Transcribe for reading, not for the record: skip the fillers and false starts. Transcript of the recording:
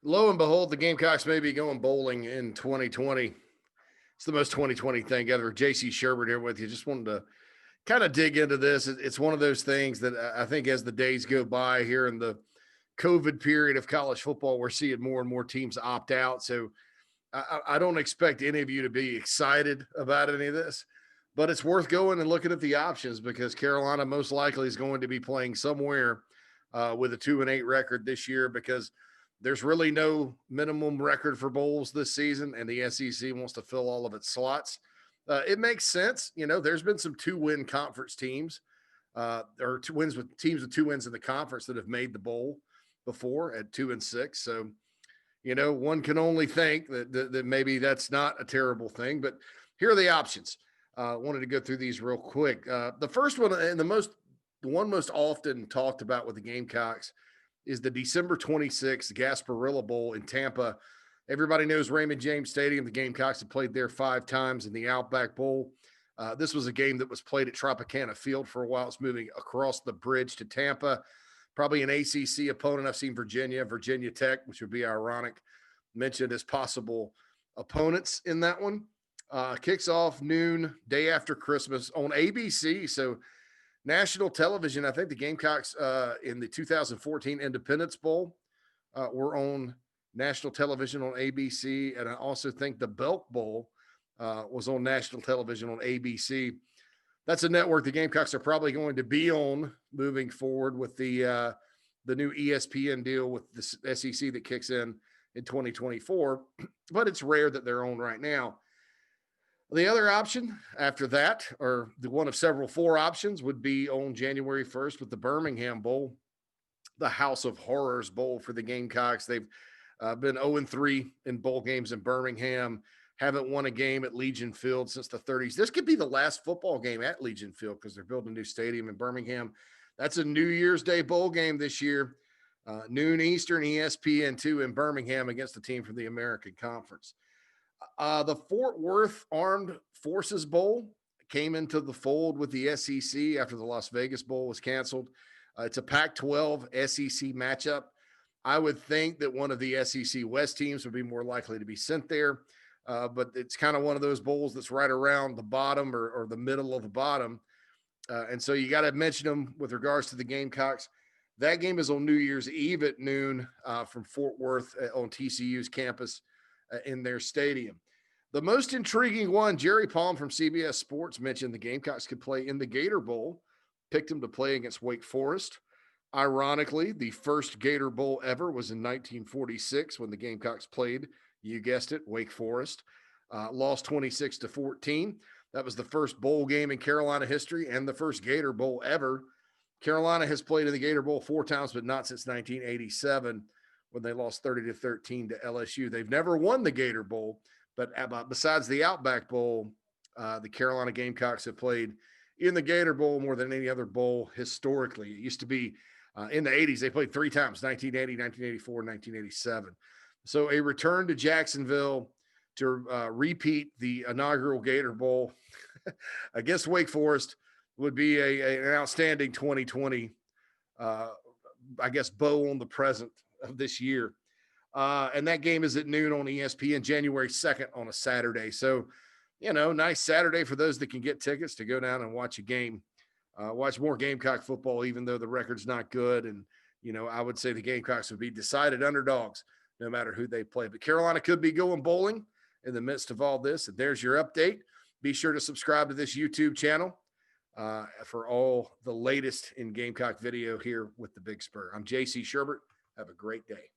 Lo and behold, the Gamecocks may be going bowling in 2020. It's the most 2020 thing ever. JC Shurburtt here with you. Just wanted to kind of dig into this. It's one of those things that I think as the days go by here in the COVID period of college football, we're seeing more and more teams opt out. So I don't expect any of you to be excited about any of this, but it's worth going and looking at the options because Carolina most likely is going to be playing somewhere with a 2-8 record this year because there's really no minimum record for bowls this season, and the SEC wants to fill all of its slots. It makes sense. You know, there's been some 2-win conference teams or 2 wins with teams with 2 wins in the conference that have made the bowl before at 2-6. So, you know, one can only think that maybe that's not a terrible thing. But here are the options. Wanted to go through these real quick. The first one and the one most often talked about with the Gamecocks is the December 26th Gasparilla Bowl in Tampa. Everybody knows Raymond James Stadium. The Gamecocks have played there 5 times in the Outback Bowl. This was a game that was played at Tropicana Field for a while. It's moving across the bridge to Tampa. Probably an ACC opponent. I've seen Virginia Tech, which would be ironic, mentioned as possible opponents in that one. Kicks off noon, day after Christmas on ABC. So national television. I think the Gamecocks in the 2014 Independence Bowl were on national television on ABC. And I also think the Belk Bowl was on national television on ABC. That's a network the Gamecocks are probably going to be on moving forward with the new ESPN deal with the SEC that kicks in 2024. But it's rare that they're on right now. The other option after that, or the one of 4 options, would be on January 1st with the Birmingham Bowl, the House of Horrors Bowl for the Gamecocks. They've been 0-3 in bowl games in Birmingham, haven't won a game at Legion Field since the 30s. This could be the last football game at Legion Field because they're building a new stadium in Birmingham. That's a New Year's Day bowl game this year, noon Eastern, ESPN2 in Birmingham against the team from the American Conference. The Fort Worth Armed Forces Bowl came into the fold with the SEC after the Las Vegas Bowl was canceled. It's a Pac-12 SEC matchup. I would think that one of the SEC West teams would be more likely to be sent there, but it's kind of one of those bowls that's right around the bottom or the middle of the bottom. And so you got to mention them with regards to the Gamecocks. That game is on New Year's Eve at noon from Fort Worth on TCU's campus in their stadium. The most intriguing one, Jerry Palm from CBS Sports mentioned the Gamecocks could play in the Gator Bowl, picked them to play against Wake Forest. Ironically, the first Gator Bowl ever was in 1946 when the Gamecocks played, you guessed it, Wake Forest. Lost 26-14. That was the first bowl game in Carolina history and the first Gator Bowl ever. Carolina has played in the Gator Bowl 4 times, but not since 1987 when they lost 30-13 to LSU. They've never won the Gator Bowl, but besides the Outback Bowl, the Carolina Gamecocks have played in the Gator Bowl more than any other bowl historically. It used to be in the 80s. They played 3 times, 1980, 1984, 1987. So a return to Jacksonville to repeat the inaugural Gator Bowl against Wake Forest would be an outstanding 2020, bow on the present of this year. And that game is at noon on ESPN, January 2nd on a Saturday. So, you know, nice Saturday for those that can get tickets to go down and watch a game, watch more Gamecock football, even though the record's not good. And, you know, I would say the Gamecocks would be decided underdogs no matter who they play. But Carolina could be going bowling in the midst of all this. And there's your update. Be sure to subscribe to this YouTube channel for all the latest in Gamecock video here with the Big Spur. I'm JC Shurburtt. Have a great day.